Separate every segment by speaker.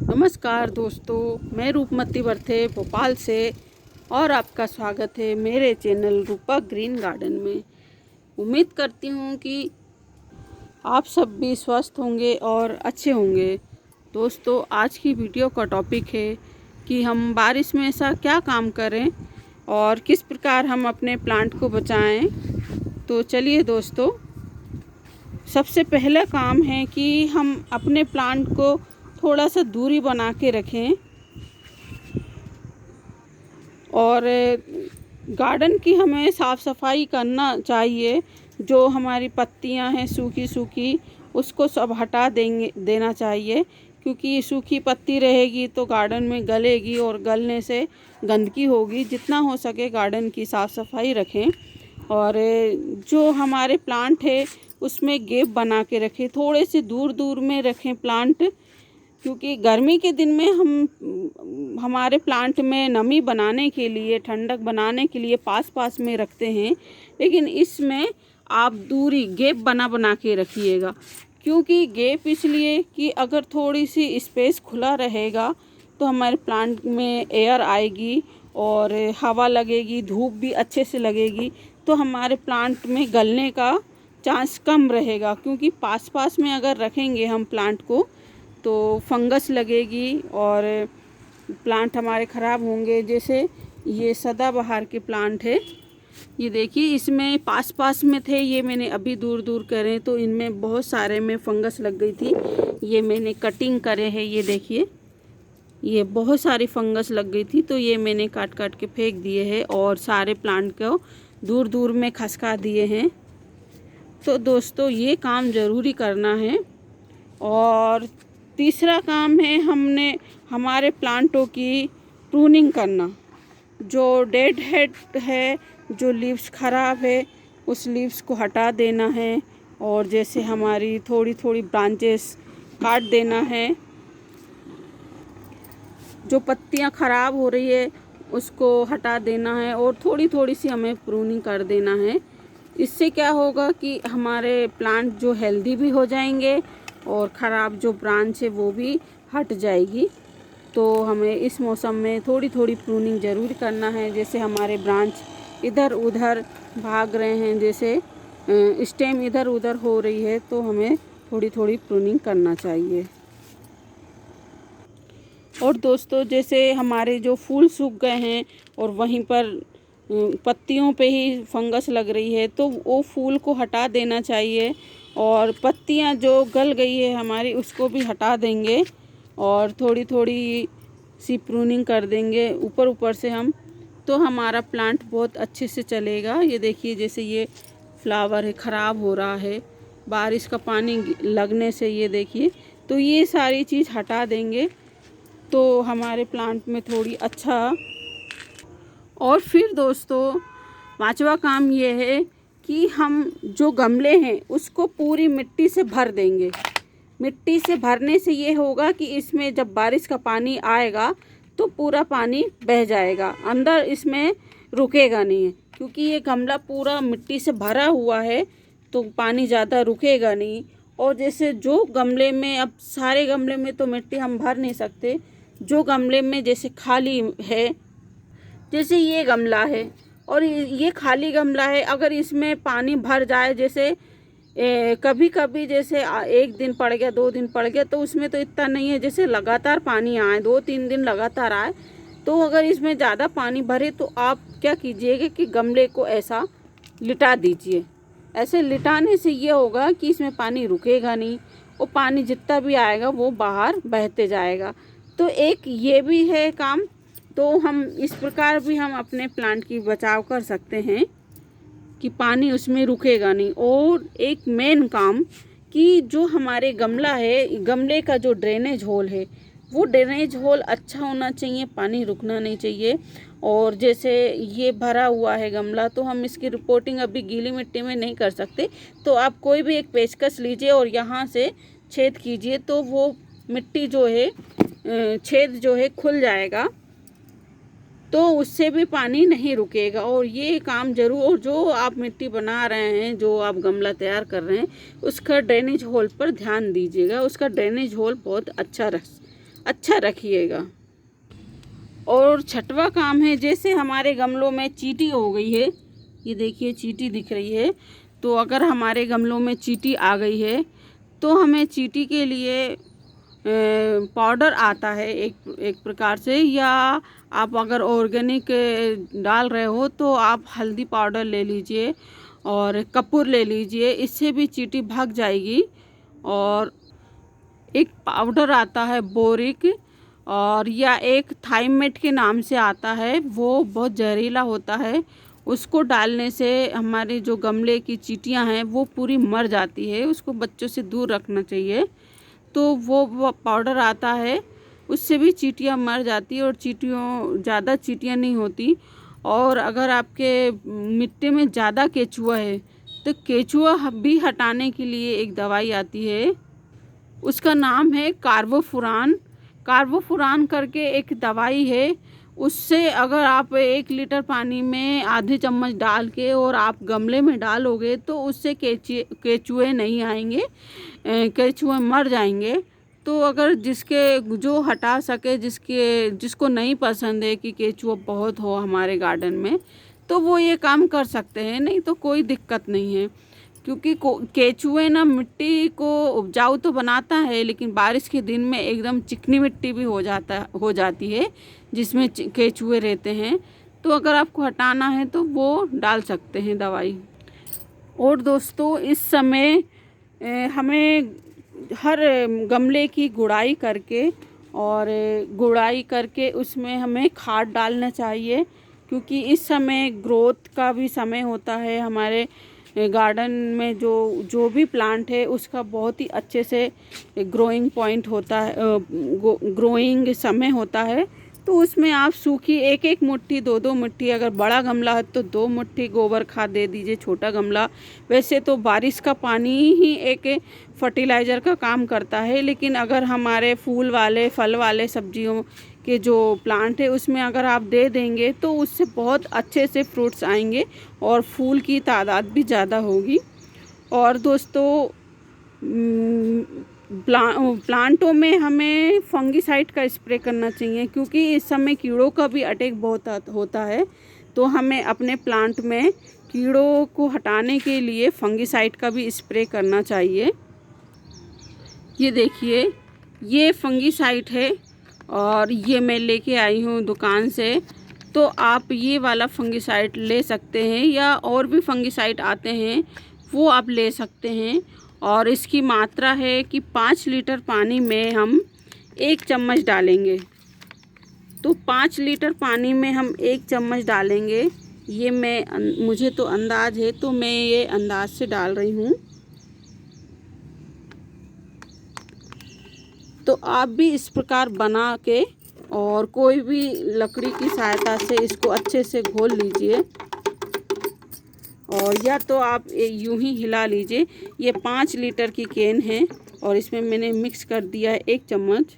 Speaker 1: नमस्कार दोस्तों, मैं रूपमती बर्थे भोपाल से और आपका स्वागत है मेरे चैनल रूपा ग्रीन गार्डन में। उम्मीद करती हूँ कि आप सब भी स्वस्थ होंगे और अच्छे होंगे। दोस्तों, आज की वीडियो का टॉपिक है कि हम बारिश में ऐसा क्या काम करें और किस प्रकार हम अपने प्लांट को बचाएं। तो चलिए दोस्तों, सबसे पहला काम है कि हम अपने प्लांट को थोड़ा सा दूरी बना के रखें और गार्डन की हमें साफ़ सफाई करना चाहिए। जो हमारी पत्तियां हैं सूखी सूखी, उसको सब हटा देना चाहिए, क्योंकि सूखी पत्ती रहेगी तो गार्डन में गलेगी और गलने से गंदगी होगी। जितना हो सके गार्डन की साफ़ सफाई रखें और जो हमारे प्लांट है उसमें गैप बना के रखें, थोड़े से दूर दूर में रखें प्लांट, क्योंकि गर्मी के दिन में हम हमारे प्लांट में नमी बनाने के लिए, ठंडक बनाने के लिए पास पास में रखते हैं, लेकिन इसमें आप दूरी गैप बना के रखिएगा। क्योंकि गैप इसलिए कि अगर थोड़ी सी स्पेस खुला रहेगा तो हमारे प्लांट में एयर आएगी और हवा लगेगी, धूप भी अच्छे से लगेगी, तो हमारे प्लांट में गलने का चांस कम रहेगा। क्योंकि पास पास में अगर रखेंगे हम प्लांट को तो फंगस लगेगी और प्लांट हमारे ख़राब होंगे। जैसे ये सदाबहार के प्लांट है, ये देखिए इसमें पास पास में थे, ये मैंने अभी दूर दूर करे तो इनमें बहुत सारे में फंगस लग गई थी। ये मैंने कटिंग करे हैं, ये देखिए ये बहुत सारी फंगस लग गई थी, तो ये मैंने काट काट के फेंक दिए हैं और सारे प्लांट को दूर दूर में खसका दिए हैं। तो दोस्तों, ये काम ज़रूरी करना है। और तीसरा काम है हमारे प्लांटों की प्रूनिंग करना। जो डेड हेड है, जो लीव्स ख़राब है, उस लीव्स को हटा देना है और जैसे हमारी थोड़ी थोड़ी ब्रांचेस काट देना है। जो पत्तियां ख़राब हो रही है उसको हटा देना है और थोड़ी थोड़ी सी हमें प्रूनिंग कर देना है। इससे क्या होगा कि हमारे प्लांट जो हेल्दी भी हो जाएंगे और ख़राब जो ब्रांच है वो भी हट जाएगी। तो हमें इस मौसम में थोड़ी थोड़ी प्रूनिंग ज़रूर करना है। जैसे हमारे ब्रांच इधर उधर भाग रहे हैं, जैसे स्टेम इधर उधर हो रही है, तो हमें थोड़ी थोड़ी प्रूनिंग करना चाहिए। और दोस्तों, जैसे हमारे जो फूल सूख गए हैं और वहीं पर पत्तियों पे ही फंगस लग रही है, तो वो फूल को हटा देना चाहिए और पत्तियां जो गल गई है हमारी उसको भी हटा देंगे और थोड़ी थोड़ी सी प्रूनिंग कर देंगे ऊपर ऊपर से हम, तो हमारा प्लांट बहुत अच्छे से चलेगा। ये देखिए जैसे ये फ्लावर है ख़राब हो रहा है बारिश का पानी लगने से, ये देखिए, तो ये सारी चीज़ हटा देंगे तो हमारे प्लांट में थोड़ी अच्छा। और फिर दोस्तों, पांचवा काम ये है कि हम जो गमले हैं उसको पूरी मिट्टी से भर देंगे। मिट्टी से भरने से ये होगा कि इसमें जब बारिश का पानी आएगा तो पूरा पानी बह जाएगा, अंदर इसमें रुकेगा नहीं, क्योंकि ये गमला पूरा मिट्टी से भरा हुआ है तो पानी ज़्यादा रुकेगा नहीं। और जैसे जो गमले में, अब सारे गमले में तो मिट्टी हम भर नहीं सकते, जो गमले में जैसे खाली है, जैसे ये गमला है और ये खाली गमला है, अगर इसमें पानी भर जाए, जैसे कभी कभी जैसे एक दिन पड़ गया, 2 दिन पड़ गया, तो उसमें तो इतना नहीं है। जैसे लगातार पानी आए, 2-3 दिन लगातार आए, तो अगर इसमें ज़्यादा पानी भरे तो आप क्या कीजिएगा कि गमले को ऐसा लिटा दीजिए। ऐसे लिटाने से ये होगा कि इसमें पानी रुकेगा नहीं और पानी जितना भी आएगा वो बाहर बहते जाएगा। तो एक ये भी है काम। तो हम इस प्रकार भी हम अपने प्लांट की बचाव कर सकते हैं कि पानी उसमें रुकेगा नहीं। और एक मेन काम कि जो हमारे गमला है, गमले का जो ड्रेनेज होल है, वो ड्रेनेज होल अच्छा होना चाहिए, पानी रुकना नहीं चाहिए। और जैसे ये भरा हुआ है गमला, तो हम इसकी रिपोर्टिंग अभी गीली मिट्टी में नहीं कर सकते, तो आप कोई भी एक पेचकस लीजिए और यहाँ से छेद कीजिए, तो वो मिट्टी जो है, छेद जो है खुल जाएगा, तो उससे भी पानी नहीं रुकेगा। और ये काम जरूर, और जो आप मिट्टी बना रहे हैं, जो आप गमला तैयार कर रहे हैं, उसका ड्रेनेज होल पर ध्यान दीजिएगा। उसका ड्रेनेज होल बहुत अच्छा अच्छा रखिएगा। और छठवां काम है, जैसे हमारे गमलों में चींटी हो गई है, ये देखिए चींटी दिख रही है, तो अगर हमारे गमलों में चींटी आ गई है तो हमें चींटी के लिए पाउडर आता है एक प्रकार से, या आप अगर ऑर्गेनिक डाल रहे हो तो आप हल्दी पाउडर ले लीजिए और कपूर ले लीजिए, इससे भी चींटी भाग जाएगी। और एक पाउडर आता है बोरिक, और या एक थाइमेट के नाम से आता है, वो बहुत जहरीला होता है, उसको डालने से हमारे जो गमले की चींटियां हैं वो पूरी मर जाती है, उसको बच्चों से दूर रखना चाहिए। तो वो पाउडर आता है, उससे भी चींटियां मर जाती है और ज़्यादा चींटियां नहीं होती। और अगर आपके मिट्टी में ज़्यादा केचुआ है तो केचुआ भी हटाने के लिए एक दवाई आती है, उसका नाम है कार्बोफुरान। कार्बोफुरान करके एक दवाई है, उससे अगर आप 1 लीटर पानी में आधे चम्मच डाल के और आप गमले में डालोगे तो उससे केचुए नहीं आएंगे, केचुए मर जाएंगे। तो अगर जो हटा सके, जिसको नहीं पसंद है कि केचुआ बहुत हो हमारे गार्डन में, तो वो ये काम कर सकते हैं, नहीं तो कोई दिक्कत नहीं है। क्योंकि केचुए ना मिट्टी को उपजाऊ तो बनाता है, लेकिन बारिश के दिन में एकदम चिकनी मिट्टी भी हो जाती है जिसमें केचुए रहते हैं। तो अगर आपको हटाना है तो वो डाल सकते हैं दवाई। और दोस्तों, इस समय हमें हर गमले की गुड़ाई करके उसमें हमें खाद डालना चाहिए, क्योंकि इस समय ग्रोथ का भी समय होता है। हमारे गार्डन में जो भी प्लांट है उसका बहुत ही अच्छे से ग्रोइंग पॉइंट होता है, ग्रोइंग समय होता है। तो उसमें आप सूखी 1-1 मुट्ठी 2-2 मुट्ठी, अगर बड़ा गमला है तो 2 मुट्ठी गोबर खाद दे दीजिए। छोटा गमला, वैसे तो बारिश का पानी ही एक फर्टिलाइज़र का काम करता है, लेकिन अगर हमारे फूल वाले फल वाले सब्जियों के जो प्लांट है उसमें अगर आप दे देंगे तो उससे बहुत अच्छे से फ्रूट्स आएंगे और फूल की तादाद भी ज़्यादा होगी। और दोस्तों, प्लांटों में हमें फंगीसाइड का स्प्रे करना चाहिए, क्योंकि इस समय कीड़ों का भी अटैक बहुत होता है। तो हमें अपने प्लांट में कीड़ों को हटाने के लिए फंगीसाइड का भी स्प्रे करना चाहिए। ये देखिए, ये फंगीसाइड है और ये मैं लेके आई हूँ दुकान से। तो आप ये वाला फंगीसाइड ले सकते हैं, या और भी फंगीसाइड आते हैं वो आप ले सकते हैं। और इसकी मात्रा है कि 5 लीटर पानी में हम 1 चम्मच डालेंगे। तो 5 लीटर पानी में हम 1 चम्मच डालेंगे। ये मुझे तो अंदाज है, तो मैं ये अंदाज से डाल रही हूँ। तो आप भी इस प्रकार बना के और कोई भी लकड़ी की सहायता से इसको अच्छे से घोल लीजिए, और या तो आप यूं ही हिला लीजिए। ये 5 लीटर की कैन है और इसमें मैंने मिक्स कर दिया है 1 चम्मच।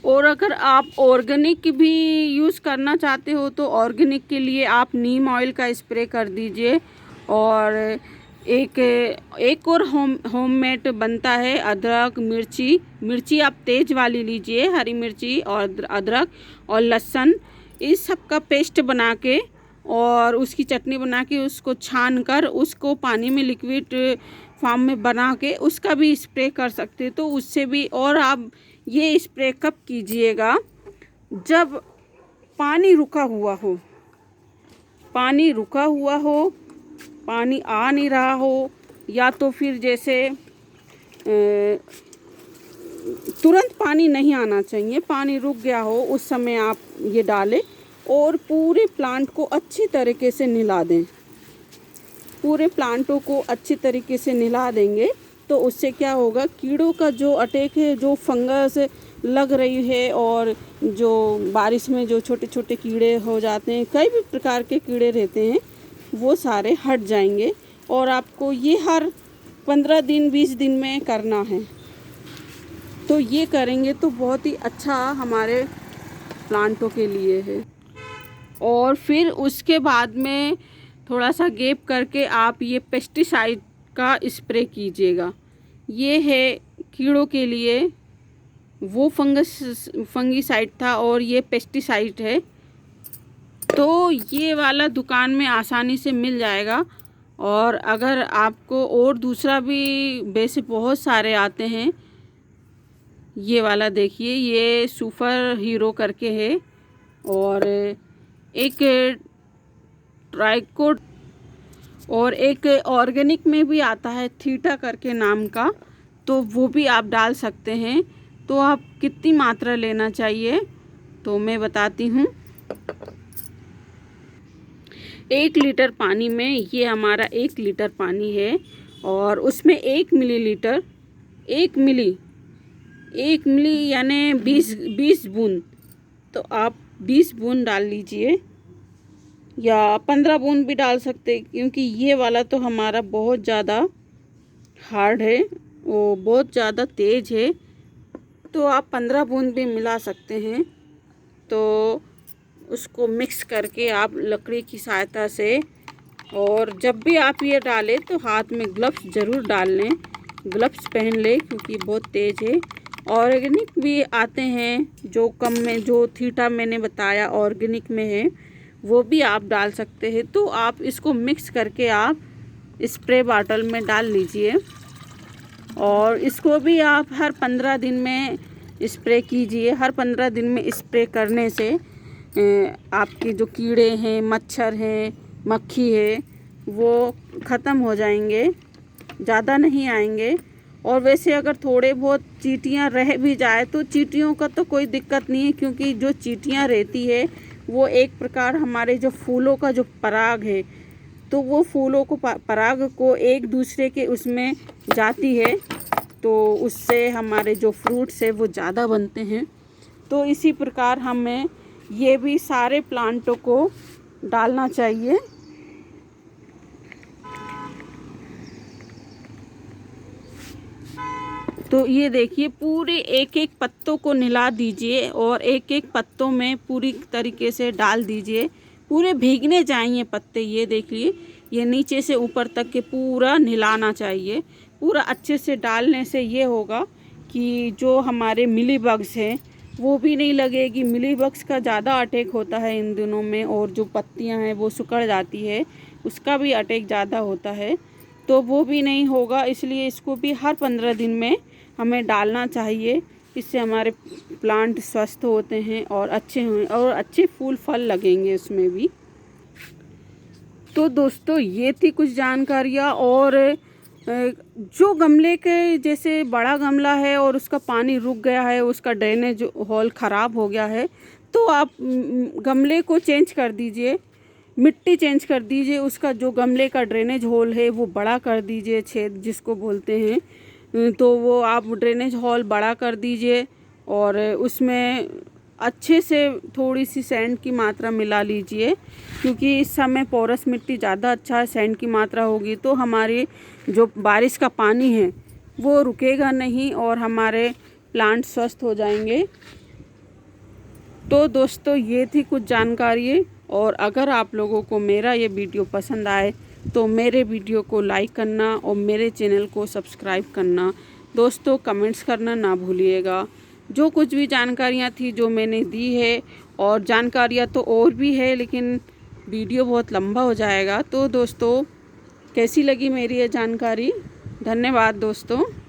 Speaker 1: और अगर आप ऑर्गेनिक भी यूज़ करना चाहते हो तो ऑर्गेनिक के लिए आप नीम ऑयल का स्प्रे कर दीजिए। और एक और होममेड बनता है, अदरक मिर्ची आप तेज़ वाली लीजिए, हरी मिर्ची और अदरक और लहसुन, इस सब का पेस्ट बना के और उसकी चटनी बना के उसको छान कर उसको पानी में लिक्विड फॉर्म में बना के उसका भी स्प्रे कर सकते तो उससे भी। और आप ये स्प्रे कब कीजिएगा? जब पानी रुका हुआ हो, पानी आ नहीं रहा हो, या तो फिर जैसे तुरंत पानी नहीं आना चाहिए, पानी रुक गया हो, उस समय आप ये डालें और पूरे प्लांट को अच्छी तरीके से निला दें। पूरे प्लांटों को अच्छी तरीके से निला देंगे तो उससे क्या होगा, कीड़ों का जो अटैक है, जो फंगस लग रही है और जो बारिश में जो छोटे छोटे कीड़े हो जाते हैं, कई भी प्रकार के कीड़े रहते हैं, वो सारे हट जाएंगे। और आपको ये हर 15 दिन 20 दिन में करना है। तो ये करेंगे तो बहुत ही अच्छा हमारे प्लांटों के लिए है। और फिर उसके बाद में थोड़ा सा गैप करके आप ये पेस्टिसाइड का स्प्रे कीजिएगा। ये है कीड़ों के लिए वो फंगीसाइड था और ये पेस्टिसाइड है। तो ये वाला दुकान में आसानी से मिल जाएगा। और अगर आपको और दूसरा भी, वैसे बहुत सारे आते हैं, ये वाला देखिए, ये सुपर हीरो करके है, और एक ट्राइकोड, और एक ऑर्गेनिक में भी आता है थीटा करके नाम का, तो वो भी आप डाल सकते हैं। तो आप कितनी मात्रा लेना चाहिए तो मैं बताती हूँ। 1 लीटर पानी में, ये हमारा 1 लीटर पानी है, और उसमें 1 मिलीलीटर, 1 मिली यानी 20 बूंद, तो आप 20 बूंद डाल लीजिए, या 15 बूंद भी डाल सकते, क्योंकि ये वाला तो हमारा बहुत ज़्यादा हार्ड है, वो बहुत ज़्यादा तेज़ है, तो आप 15 बूंद भी मिला सकते हैं। तो उसको मिक्स करके आप लकड़ी की सहायता से, और जब भी आप ये डालें तो हाथ में ग्लव्स ज़रूर डाल लें, ग्लव्स पहन लें, क्योंकि बहुत तेज़ है। ऑर्गेनिक भी आते हैं जो कम में, जो थीटा मैंने बताया ऑर्गेनिक में है, वो भी आप डाल सकते हैं। तो आप इसको मिक्स करके आप स्प्रे बॉटल में डाल लीजिए, और इसको भी आप हर 15 दिन में स्प्रे कीजिए। हर 15 दिन में स्प्रे करने से आपके जो कीड़े हैं, मच्छर हैं, मक्खी है, वो ख़त्म हो जाएंगे, ज़्यादा नहीं आएंगे। और वैसे अगर थोड़े बहुत चींटियाँ रह भी जाए तो चींटियों का तो कोई दिक्कत नहीं है, क्योंकि जो चींटियाँ रहती है वो एक प्रकार हमारे जो फूलों का जो पराग है, तो वो फूलों को पराग को एक दूसरे के उसमें जाती है, तो उससे हमारे जो फ्रूट्स है वो ज़्यादा बनते हैं। तो इसी प्रकार हमें ये भी सारे प्लांटों को डालना चाहिए। तो ये देखिए, पूरे एक एक पत्तों को निला दीजिए, और एक एक पत्तों में पूरी तरीके से डाल दीजिए, पूरे भीगने चाहिए पत्ते। ये देखिए, ये नीचे से ऊपर तक के पूरा निलाना चाहिए। पूरा अच्छे से डालने से ये होगा कि जो हमारे मिली बग्स हैं वो भी नहीं लगेगी। मिली बग्स का ज़्यादा अटैक होता है इन दिनों में, और जो पत्तियां हैं वो सिकुड़ जाती है, उसका भी अटैक ज़्यादा होता है, तो वो भी नहीं होगा। इसलिए इसको भी हर 15 दिन में हमें डालना चाहिए। इससे हमारे प्लांट स्वस्थ होते हैं और अच्छे हैं, और अच्छे फूल फल लगेंगे उसमें भी। तो दोस्तों, ये थी कुछ जानकारियाँ। और जो गमले के, जैसे बड़ा गमला है और उसका पानी रुक गया है, उसका ड्रेनेज हॉल ख़राब हो गया है, तो आप गमले को चेंज कर दीजिए, मिट्टी चेंज कर दीजिए, उसका जो गमले का ड्रेनेज होल है वो बड़ा कर दीजिए, छेद जिसको बोलते हैं, तो वो आप ड्रेनेज हॉल बड़ा कर दीजिए, और उसमें अच्छे से थोड़ी सी सैंड की मात्रा मिला लीजिए, क्योंकि इस समय पोरस मिट्टी ज़्यादा अच्छा है। सैंड की मात्रा होगी तो हमारी जो बारिश का पानी है वो रुकेगा नहीं, और हमारे प्लांट स्वस्थ हो जाएंगे। तो दोस्तों, ये थी कुछ जानकारी। और अगर आप लोगों को मेरा ये वीडियो पसंद आए तो मेरे वीडियो को लाइक करना और मेरे चैनल को सब्सक्राइब करना। दोस्तों, कमेंट्स करना ना भूलिएगा। जो कुछ भी जानकारियाँ थी जो मैंने दी है, और जानकारियाँ तो और भी है, लेकिन वीडियो बहुत लंबा हो जाएगा। तो दोस्तों, कैसी लगी मेरी ये जानकारी? धन्यवाद दोस्तों।